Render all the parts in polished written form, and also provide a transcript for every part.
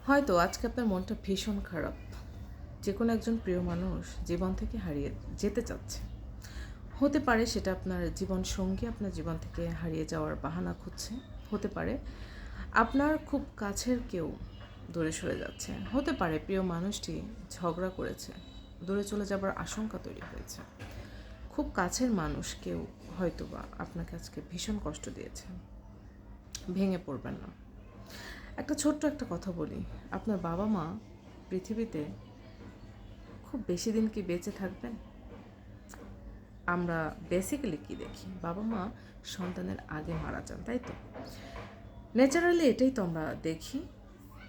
হয়তো আজকে আপনার মনটা ভীষণ খারাপ। যে কোনো একজন প্রিয় মানুষ জীবন থেকে হারিয়ে যেতে চাচ্ছে। হতে পারে সেটা আপনার জীবন সঙ্গী আপনার জীবন থেকে হারিয়ে যাওয়ার বাহানা খুঁজছে। হতে পারে আপনার খুব কাছের কেউ দূরে সরে যাচ্ছে। হতে পারে প্রিয় মানুষটি ঝগড়া করেছে, দূরে চলে যাবার আশঙ্কা তৈরি হয়েছে। খুব কাছের মানুষ কেউ হয়তোবা আপনাকে আজকে ভীষণ কষ্ট দিয়েছে। ভেঙে পড়বেন না। একটা ছোট্ট একটা কথা বলি, আপনার বাবা মা পৃথিবীতে খুব বেশি দিন কি বেঁচে থাকবেন? আমরা বেসিক্যালি কি দেখি, বাবা মা সন্তানের আগে মারা যান, তাই তো? ন্যাচারালি এটাই তো আমরা দেখি।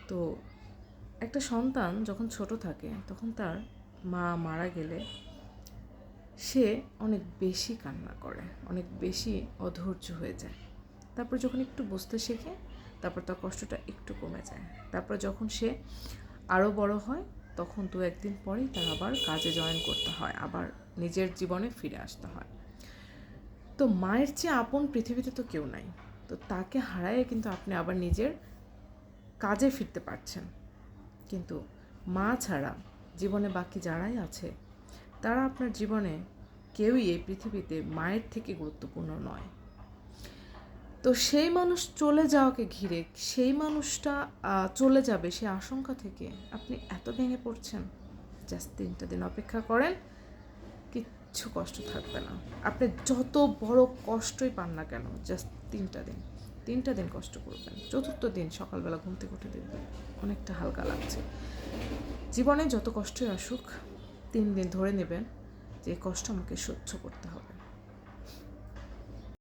তো একটা সন্তান যখন ছোট থাকে তখন তার মা মারা গেলে সে অনেক বেশি কান্না করে, অনেক বেশি অধৈর্য হয়ে যায়। তারপর যখন একটু বুঝতে শেখে, তারপর তার কষ্টটা একটু কমে যায়। তারপর যখন সে আরও বড় হয় তখন দু একদিন পরেই তার আবার কাজে জয়েন করতে হয়, আবার নিজের জীবনে ফিরে আসতে হয়। তো মায়ের চেয়ে আপন পৃথিবীতে তো কেউ নাই। তো তাকে হারায় কিন্তু আপনি আবার নিজের কাজে ফিরতে পারছেন। কিন্তু মা ছাড়া জীবনে বাকি যারাই আছে তারা আপনার জীবনে কেউই এই পৃথিবীতে মায়ের থেকে গুরুত্বপূর্ণ নয়। তো সেই মানুষ চলে যাওয়াকে ঘিরে, সেই মানুষটা চলে যাবে সে আশঙ্কা থেকে আপনি এত ভেঙে পড়ছেন। জাস্ট 3টা দিন অপেক্ষা করেন, কিচ্ছু কষ্ট থাকবে না। আপনি যত বড় কষ্টই পান না কেন, জাস্ট 3টা দিন কষ্ট করবেন। 4র্থ দিন সকালবেলা ঘুম থেকে উঠে দেখবেন অনেকটা হালকা লাগছে। জীবনে যত কষ্টই আসুক 3 দিন ধরে নেবেন যে কষ্ট আমাকে সহ্য করতে হবে।